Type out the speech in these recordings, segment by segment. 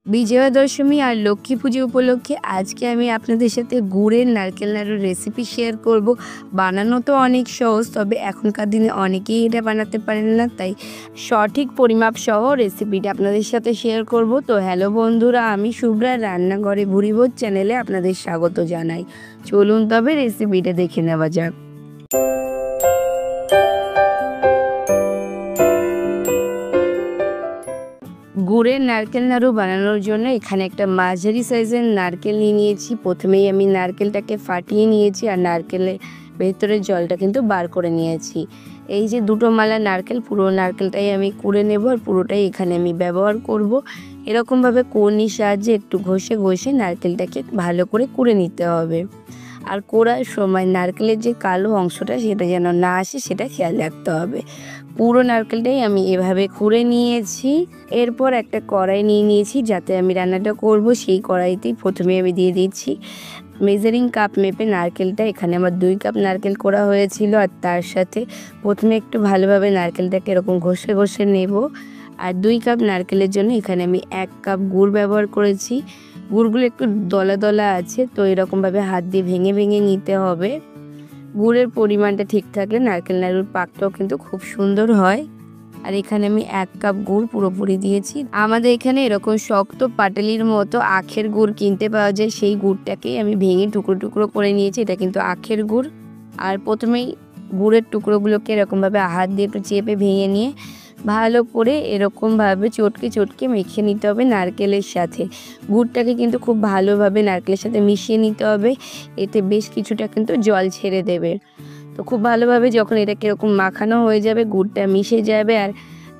বিজয়া দশমী আর লক্ষ্মী পুজো উপলক্ষে আজকে আমি আপনাদের সাথে গুড়ের নারকেল নাড়ুর রেসিপি শেয়ার করব। বানানো তো অনেক সহজ, তবে এখনকার দিনে অনেকেই এটা বানাতে পারেন না, তাই সঠিক পরিমাপ সহ রেসিপিটা আপনাদের সাথে শেয়ার করব। তো হ্যালো বন্ধুরা, আমি শুভ্রা রান্নাঘরে ভুরিভোজ চ্যানেলে আপনাদের স্বাগত জানাই। চলুন তবে রেসিপিটা দেখে নেওয়া যাক। গুড়ের নারকেল নাড়ু বানানোর জন্য এখানে একটা মাঝারি সাইজের নারকেল নিয়েছি। প্রথমেই আমি নারকেলটাকে ফাটিয়ে নিয়েছি আর নারকেলের ভেতরের জলটা কিন্তু বার করে নিয়েছি। এই যে দুটো মালা নারকেল, পুরো নারকেলটাই আমি কুড়ে নেব আর পুরোটাই এখানে আমি ব্যবহার করব। এরকমভাবে কোড়নির সাহায্যে একটু ঘষে ঘষে নারকেলটাকে ভালো করে কুড়ে নিতে হবে। আর কোড়ার সময় নারকেলের যে কালো অংশটা সেটা যেন না আসে, সেটা খেয়াল রাখতে হবে। পুরো নারকেলটাই আমি এভাবে কুড়ে নিয়েছি। এরপর একটা কড়াই নিয়ে নিয়েছি, যাতে আমি রান্নাটা করব। সেই কড়াইতেই প্রথমে আমি দিয়ে দিচ্ছি মেজারিং কাপ মেপে নারকেলটা। এখানে আমার 2 কাপ নারকেল কোড়া হয়েছিল। আর তার সাথে প্রথমে একটু ভালোভাবে নারকেলটাকে এরকম ঘষে ঘষে নেব। আর 2 কাপ নারকেলের জন্য এখানে আমি 1 কাপ গুড় ব্যবহার করেছি। গুড়গুলো একটু দলা দলা আছে, তো এরকমভাবে হাত দিয়ে ভেঙে ভেঙে নিতে হবে। গুড়ের পরিমাণটা ঠিক থাকলে নারকেল নাড়ুর পাকটাও কিন্তু খুব সুন্দর হয়। আর এখানে আমি 1 কাপ গুড় পুরোপুরি দিয়েছি। আমাদের এখানে এরকম শক্ত পাটালির মতো আখের গুড় কিনতে পাওয়া যায়, সেই গুড়টাকেই আমি ভেঙে টুকরো টুকরো করে নিয়েছি। এটা কিন্তু আখের গুড়। আর প্রথমেই গুড়ের টুকরোগুলোকে এরকমভাবে হাত দিয়ে একটু চেপে ভেঙে নিয়ে ভালো করে এরকমভাবে চটকে চটকে মেখে নিতে হবে নারকেলের সাথে। গুড়টাকে কিন্তু খুব ভালোভাবে নারকেলের সাথে মিশিয়ে নিতে হবে, এতে বেশ কিছুটা কিন্তু জল ছেড়ে দেবে। তো খুব ভালোভাবে যখন এটাকে এরকম মাখানো হয়ে যাবে, গুড়টা মিশে যাবে আর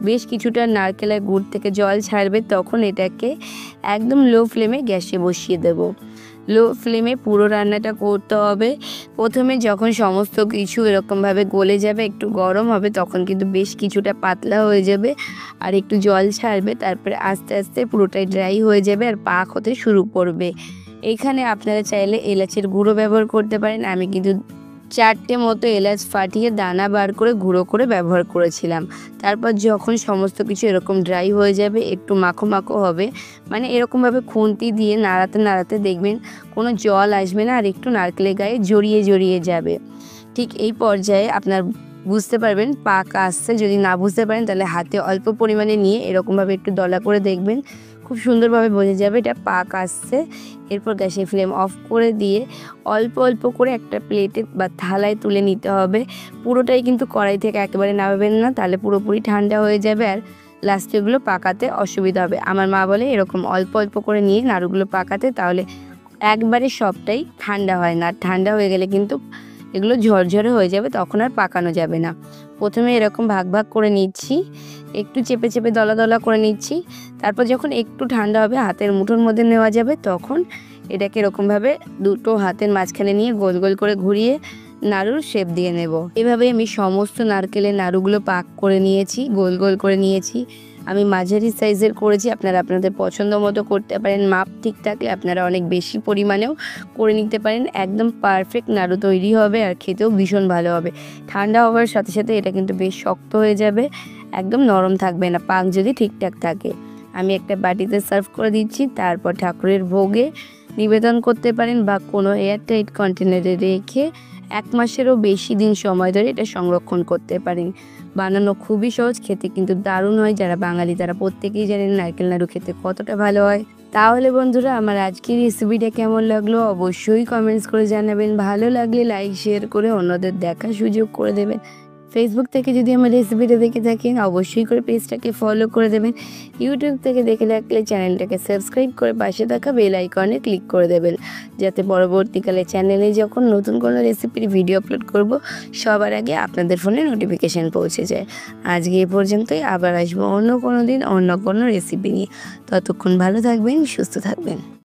বেশ কিছুটা নারকেলের গুড় থেকে জল ছাড়বে, তখন এটাকে একদম লো ফ্লেমে গ্যাসে বসিয়ে দেব। লো ফ্লেমে পুরো রান্নাটা করতে হবে। প্রথমে যখন সমস্ত কিছু এরকমভাবে গলে যাবে, একটু গরম হবে, তখন কিন্তু বেশ কিছুটা পাতলা হয়ে যাবে আর একটু জল ছাড়বে। তারপরে আস্তে আস্তে পুরোটাই ড্রাই হয়ে যাবে আর পাক হতে শুরু করবে। এখানে আপনারা চাইলে এলাচের গুঁড়ো ব্যবহার করতে পারেন। আমি কিন্তু 4টে মতো এলাচ ফাটিয়ে দানা বার করে গুঁড়ো করে ব্যবহার করেছিলাম। তারপর যখন সমস্ত কিছু এরকম ড্রাই হয়ে যাবে, একটু মাখো মাখো হবে, মানে এরকমভাবে খুন্তি দিয়ে নাড়াতে নাড়াতে দেখবেন কোনো জল আসবে না আর একটু নারকেলের গায়ে জড়িয়ে জড়িয়ে যাবে। ঠিক এই পর্যায়ে আপনার বুঝতে পারবেন পাক আসছে। যদি না বুঝতে পারেন তাহলে হাতে অল্প পরিমাণে নিয়ে এরকমভাবে একটু দলা করে দেখবেন, খুব সুন্দরভাবে বোঝা যাবে এটা পাক আসছে। এরপর গ্যাসের ফ্লেম অফ করে দিয়ে অল্প অল্প করে একটা প্লেটে বা থালায় তুলে নিতে হবে। পুরোটাই কিন্তু কড়াই থেকে একেবারে নামাবেন না, তাহলে পুরোপুরি ঠান্ডা হয়ে যাবে আর লাস্টে এগুলো পাকাতে অসুবিধা হবে। আমার মা বলে এরকম অল্প অল্প করে নিয়ে নাড়ুগুলো পাকাতে, তাহলে একবারে সবটাই ঠান্ডা হয় না। ঠান্ডা হয়ে গেলে কিন্তু এগুলো ঝরঝরে হয়ে যাবে, তখন আর পাকানো যাবে না। প্রথমে এরকম ভাগ ভাগ করে নিচ্ছি, একটু চেপে চেপে দলা দলা করে নিচ্ছি। তারপর যখন একটু ঠান্ডা হবে, হাতের মুঠোর মধ্যে নেওয়া যাবে, তখন এটাকে এরকমভাবে দুটো হাতের মাঝখানে নিয়ে গোল গোল করে ঘুরিয়ে নাড়ুর শেপ দিয়ে নেব। এভাবে আমি সমস্ত নারকেলের নাড়ুগুলো পাক করে নিয়েছি, গোল গোল করে নিয়েছি। আমি মাঝারি সাইজের করেছি, আপনারা আপনাদের পছন্দ মতো করতে পারেন। মাপ ঠিক থাকলে আপনারা অনেক বেশি পরিমাণেও করে নিতে পারেন। একদম পারফেক্ট নাড়ু তৈরি হবে আর খেতেও ভীষণ ভালো হবে। ঠান্ডা হওয়ার সাথে সাথে এটা কিন্তু বেশ শক্ত হয়ে যাবে, একদম নরম থাকবে না পাক যদি ঠিকঠাক থাকে। আমি একটা বাটিতে সার্ভ করে দিচ্ছি। তারপর ঠাকুরের ভোগে নিবেদন করতে পারেন বা কোনো এয়ারটাইট কন্টেনারে রেখে 1 মাসেরও বেশি দিন সময় ধরে এটা সংরক্ষণ করতে পারেন। বানানো খুবই সহজ, খেতে কিন্তু দারুণ হয়। যারা বাঙালি তারা প্রত্যেকেই জানেন নারকেল নাড়ু খেতে কতটা ভালো হয়। তাহলে বন্ধুরা, আমার আজকের রেসিপিটা কেমন লাগলো অবশ্যই কমেন্টস করে জানাবেন। ভালো লাগলে লাইক শেয়ার করে অন্যদের দেখার সুযোগ করে দেবেন। ফেসবুক থেকে যদি আমার রেসিপিটা দেখে থাকেন অবশ্যই করে পেজটাকে ফলো করে দেবেন। ইউটিউব থেকে দেখে থাকলে চ্যানেলটাকে সাবস্ক্রাইব করে পাশে থাকা বেল আইকনে ক্লিক করে দেবেন, যাতে পরবর্তীকালে চ্যানেলে যখন নতুন কোনো রেসিপির ভিডিও আপলোড করব, সবার আগে আপনাদের ফোনে নোটিফিকেশান পৌঁছে যায়। আজকে এ পর্যন্তই, আবার আসবো অন্য কোনো দিন অন্য কোনো রেসিপি নিয়ে। ততক্ষণ ভালো থাকবেন, সুস্থ থাকবেন।